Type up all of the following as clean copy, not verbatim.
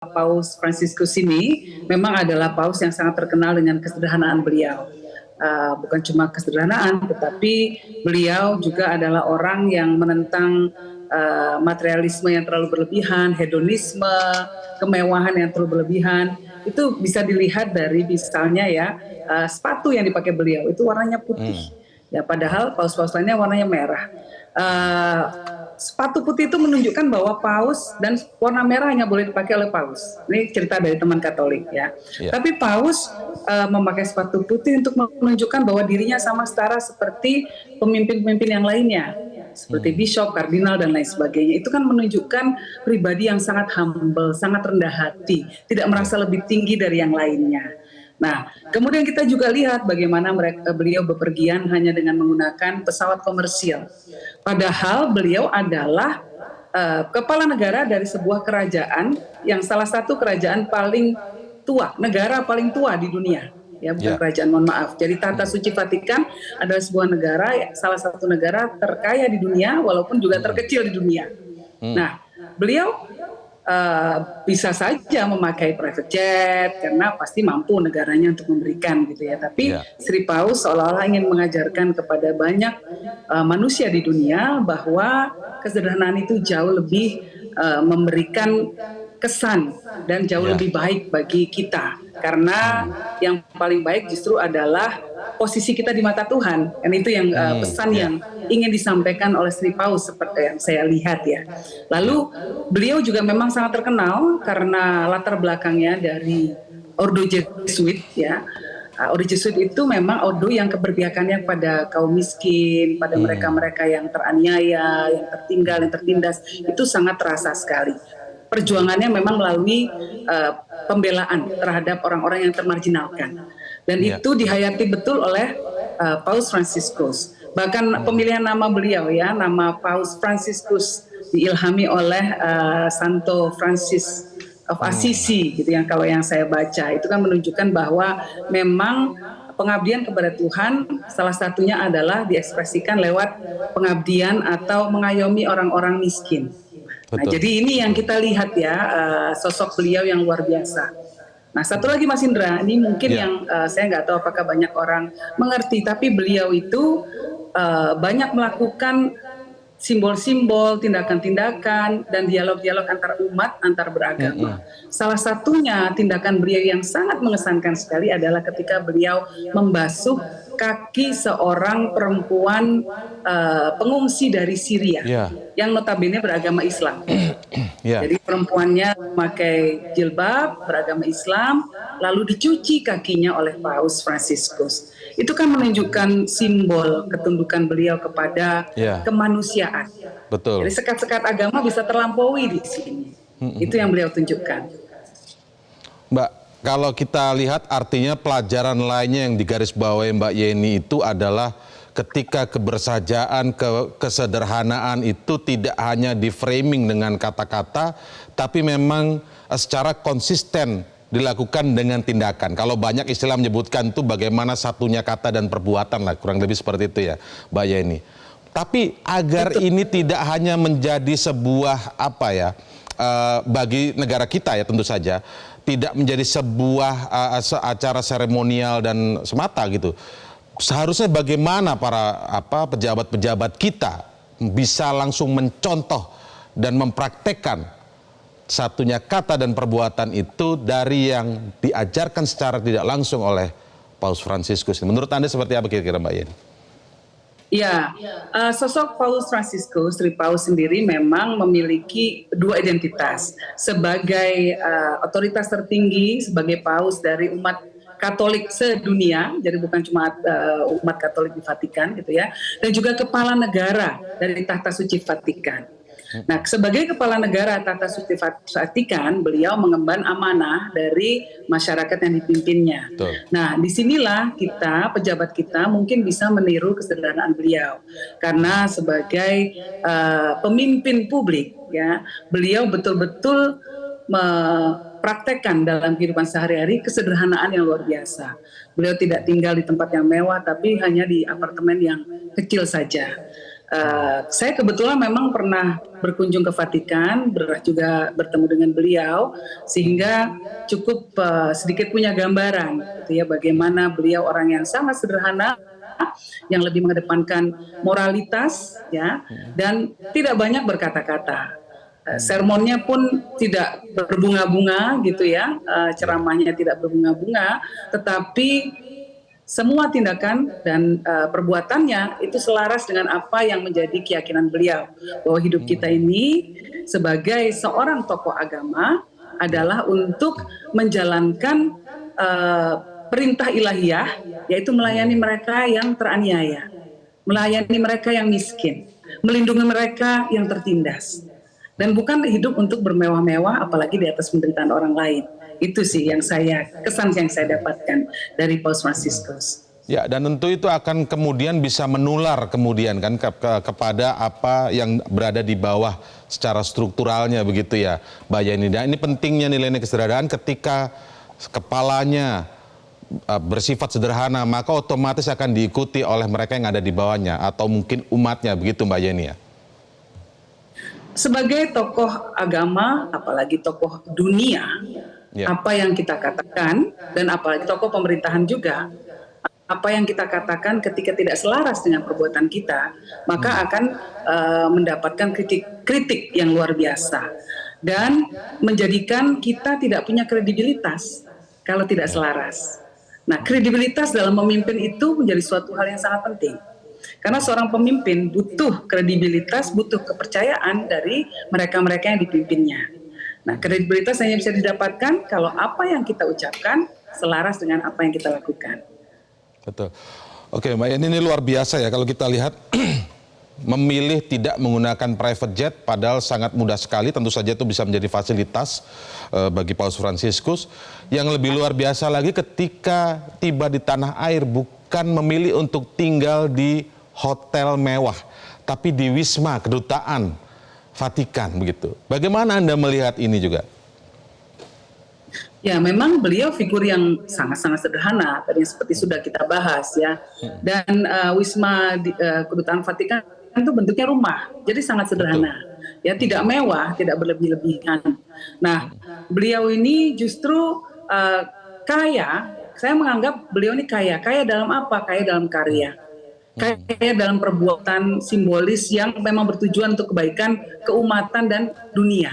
Paus Fransiskus ini memang adalah paus yang sangat terkenal dengan kesederhanaan beliau. Bukan cuma kesederhanaan, tetapi beliau juga adalah orang yang menentang materialisme yang terlalu berlebihan, hedonisme, kemewahan yang terlalu berlebihan. Itu bisa dilihat dari misalnya ya, sepatu yang dipakai beliau itu warnanya putih. Ya, padahal paus-paus lainnya warnanya merah. Sepatu putih itu menunjukkan bahwa paus dan warna merah hanya boleh dipakai oleh paus. Ini cerita dari teman Katolik ya. Tapi paus memakai sepatu putih untuk menunjukkan bahwa dirinya sama setara seperti pemimpin-pemimpin yang lainnya, seperti bishop, kardinal dan lain sebagainya. Itu kan menunjukkan pribadi yang sangat humble, sangat rendah hati, tidak merasa lebih tinggi dari yang lainnya. Nah, kemudian kita juga lihat bagaimana beliau bepergian hanya dengan menggunakan pesawat komersial. Padahal beliau adalah kepala negara dari sebuah kerajaan yang salah satu kerajaan paling tua, negara paling tua di dunia. Ya, bukan kerajaan, mohon maaf. Jadi Tahta Suci Vatikan adalah sebuah negara, salah satu negara terkaya di dunia, walaupun juga terkecil di dunia. Nah, beliau bisa saja memakai private jet karena pasti mampu negaranya untuk memberikan gitu ya. Tapi Sri Paus seolah-olah ingin mengajarkan kepada banyak manusia di dunia bahwa kesederhanaan itu jauh lebih memberikan kesan dan jauh lebih baik bagi kita, karena yang paling baik justru adalah posisi kita di mata Tuhan. Dan itu yang pesan yang ingin disampaikan oleh Sri Paus seperti yang saya lihat ya. Lalu beliau juga memang sangat terkenal karena latar belakangnya dari Ordo Jesuit ya. Ordo Jesuit itu memang ordo yang keberpihakannya pada kaum miskin, pada mereka-mereka yang teraniaya, yang tertinggal, yang tertindas, itu sangat terasa sekali. Perjuangannya memang melalui pembelaan terhadap orang-orang yang termarginalkan. Dan itu dihayati betul oleh Paus Fransiskus. Bahkan pemilihan nama beliau ya, nama Paus Fransiskus diilhami oleh Santo Francis of Assisi gitu yang kalau yang saya baca itu kan menunjukkan bahwa memang pengabdian kepada Tuhan salah satunya adalah diekspresikan lewat pengabdian atau mengayomi orang-orang miskin. Nah, jadi ini yang kita lihat ya, sosok beliau yang luar biasa. Nah, satu lagi Mas Indra, ini mungkin yang saya nggak tahu apakah banyak orang mengerti, tapi beliau itu banyak melakukan simbol-simbol, tindakan-tindakan, dan dialog-dialog antar umat, antar beragama. Salah satunya tindakan beliau yang sangat mengesankan sekali adalah ketika beliau membasuh kaki seorang perempuan pengungsi dari Syria yang notabene beragama Islam. Jadi perempuannya memakai jilbab beragama Islam, lalu dicuci kakinya oleh Paus Fransiskus. Itu kan menunjukkan simbol ketundukan beliau kepada kemanusiaan. Betul. Jadi sekat-sekat agama bisa terlampaui di sini. Itu yang beliau tunjukkan. Mbak, kalau kita lihat artinya pelajaran lainnya yang digarisbawahi Mbak Yeni itu adalah ketika kebersajaan, kesederhanaan itu tidak hanya di framing dengan kata-kata, tapi memang secara konsisten dilakukan dengan tindakan. Kalau banyak istilah menyebutkan itu bagaimana satunya kata dan perbuatan lah, kurang lebih seperti itu ya Mbak Yeni. Tapi agar ini tidak hanya menjadi sebuah bagi negara kita ya tentu saja, tidak menjadi sebuah acara seremonial dan semata gitu. Seharusnya bagaimana para pejabat-pejabat kita bisa langsung mencontoh dan mempraktekkan satunya kata dan perbuatan itu dari yang diajarkan secara tidak langsung oleh Paus Fransiskus. Menurut Anda seperti apa kira-kira Mbak Yeni? Ya, sosok Paus Fransiskus, Sri Paus sendiri memang memiliki dua identitas. Sebagai otoritas tertinggi, sebagai Paus dari umat Katolik sedunia, jadi bukan cuma umat Katolik di Vatikan gitu ya, dan juga kepala negara dari Tahta Suci Vatikan. Nah, sebagai kepala negara Tahta Suci Vatikan, beliau mengemban amanah dari masyarakat yang dipimpinnya. Nah, disinilah kita, pejabat kita mungkin bisa meniru kesederhanaan beliau, karena sebagai pemimpin publik, ya, beliau betul-betul mempraktekkan dalam kehidupan sehari-hari kesederhanaan yang luar biasa. Beliau tidak tinggal di tempat yang mewah, tapi hanya di apartemen yang kecil saja. Saya kebetulan memang pernah berkunjung ke Vatikan, juga bertemu dengan beliau, sehingga cukup sedikit punya gambaran, gitu ya, bagaimana beliau orang yang sangat sederhana, yang lebih mengedepankan moralitas, ya, dan tidak banyak berkata-kata. Sermonnya pun tidak berbunga-bunga, gitu ya, ceramahnya tidak berbunga-bunga, tetapi semua tindakan dan perbuatannya itu selaras dengan apa yang menjadi keyakinan beliau, bahwa hidup kita ini sebagai seorang tokoh agama adalah untuk menjalankan perintah ilahiyah, yaitu melayani mereka yang teraniaya, melayani mereka yang miskin, melindungi mereka yang tertindas, dan bukan hidup untuk bermewah-mewah apalagi di atas penderitaan orang lain. Itu sih kesan yang saya dapatkan dari Paus Fransiskus. Ya, dan tentu itu akan kemudian bisa menular kemudian kan kepada apa yang berada di bawah secara strukturalnya begitu ya, Mbak Yeni. Dan ini pentingnya nilai-nilai kesederhanaan ketika kepalanya bersifat sederhana, maka otomatis akan diikuti oleh mereka yang ada di bawahnya atau mungkin umatnya begitu, Mbak Yeni ya. Sebagai tokoh agama, apalagi tokoh dunia, apa yang kita katakan, dan apalagi tokoh pemerintahan juga, apa yang kita katakan ketika tidak selaras dengan perbuatan kita, maka akan mendapatkan kritik yang luar biasa, dan menjadikan kita tidak punya kredibilitas kalau tidak selaras. Nah, kredibilitas dalam memimpin itu menjadi suatu hal yang sangat penting. Karena seorang pemimpin butuh kredibilitas, butuh kepercayaan dari mereka-mereka yang dipimpinnya. Nah, kredibilitas hanya bisa didapatkan kalau apa yang kita ucapkan selaras dengan apa yang kita lakukan. Betul. Oke, Mbak Yeni, ini luar biasa ya kalau kita lihat memilih tidak menggunakan private jet, padahal sangat mudah sekali, tentu saja itu bisa menjadi fasilitas bagi Paus Fransiskus. Yang lebih luar biasa lagi ketika tiba di tanah air bukan memilih untuk tinggal di hotel mewah, tapi di Wisma Kedutaan Vatikan begitu. Bagaimana Anda melihat ini juga? Ya, memang beliau figur yang sangat-sangat sederhana, tadi seperti sudah kita bahas ya. Dan Wisma Kedutaan Vatikan itu bentuknya rumah, jadi sangat sederhana. Betul. Ya, tidak mewah, tidak berlebih-lebihan. Nah, beliau ini justru kaya. Saya menganggap beliau ini kaya dalam apa? Kaya dalam karya. Kaya dalam perbuatan simbolis yang memang bertujuan untuk kebaikan keumatan dan dunia.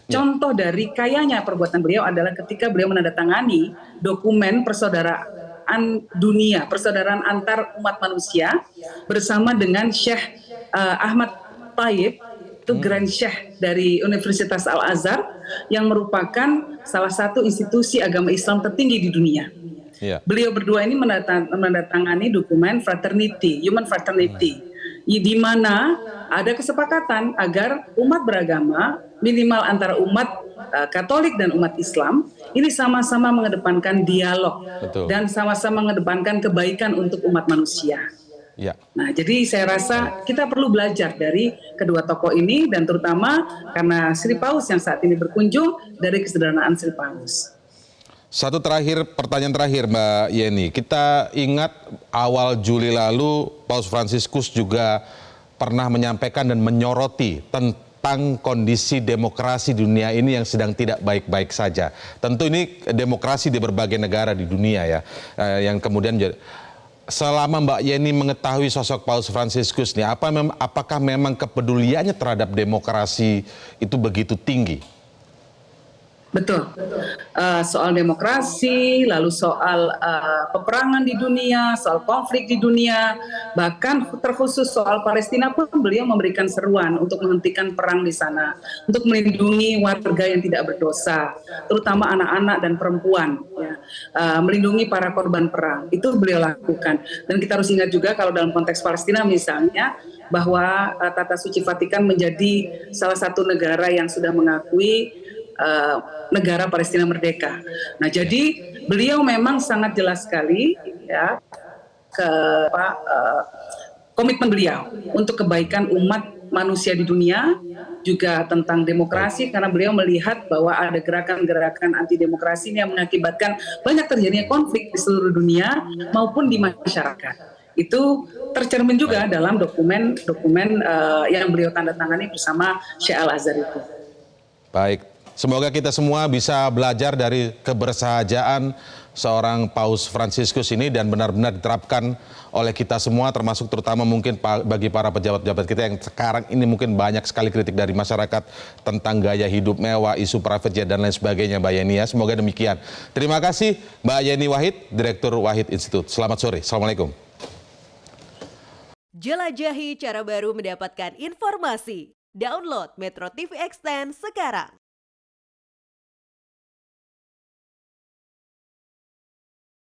Contoh dari kayanya perbuatan beliau adalah ketika beliau menandatangani dokumen persaudaraan dunia, persaudaraan antar umat manusia bersama dengan Syekh Ahmad Taib, itu Grand Syekh dari Universitas Al-Azhar yang merupakan salah satu institusi agama Islam tertinggi di dunia. Beliau berdua ini menandatangani dokumen fraternity, human fraternity, di mana ada kesepakatan agar umat beragama minimal antara umat Katolik dan umat Islam ini sama-sama mengedepankan dialog. Betul. Dan sama-sama mengedepankan kebaikan untuk umat manusia. Ya. Nah, jadi saya rasa kita perlu belajar dari kedua tokoh ini, dan terutama karena Sri Paus yang saat ini berkunjung, dari kesederhanaan Sri Paus. Satu pertanyaan terakhir Mbak Yeni. Kita ingat awal Juli lalu Paus Fransiskus juga pernah menyampaikan dan menyoroti tentang kondisi demokrasi di dunia ini yang sedang tidak baik-baik saja. Tentu ini demokrasi di berbagai negara di dunia ya, yang kemudian selama Mbak Yeni mengetahui sosok Paus Fransiskus ini, apakah memang kepeduliannya terhadap demokrasi itu begitu tinggi? Betul. Soal demokrasi, lalu soal peperangan di dunia, soal konflik di dunia, bahkan terkhusus soal Palestina pun beliau memberikan seruan untuk menghentikan perang di sana, untuk melindungi warga yang tidak berdosa, terutama anak-anak dan perempuan, ya. Melindungi para korban perang. Itu beliau lakukan. Dan kita harus ingat juga kalau dalam konteks Palestina misalnya, bahwa Tata Suci Vatikan menjadi salah satu negara yang sudah mengakui negara Palestina merdeka. Nah, jadi beliau memang sangat jelas sekali ya komitmen beliau untuk kebaikan umat manusia di dunia, juga tentang demokrasi, karena beliau melihat bahwa ada gerakan-gerakan anti demokrasi yang mengakibatkan banyak terjadinya konflik di seluruh dunia maupun di masyarakat. itu tercermin juga dalam dokumen yang beliau tanda tangani bersama Syekh Al-Azhar itu. Baik, semoga kita semua bisa belajar dari kebersahajaan seorang Paus Fransiskus ini dan benar-benar diterapkan oleh kita semua, termasuk terutama mungkin bagi para pejabat-pejabat kita yang sekarang ini mungkin banyak sekali kritik dari masyarakat tentang gaya hidup mewah, isu private jet dan lain sebagainya, Mbak Yeni ya. Semoga demikian. Terima kasih Mbak Yeni Wahid, Direktur Wahid Institute. Selamat sore. Assalamualaikum. Jelajahi cara baru mendapatkan informasi. Download Metro TV Extend sekarang.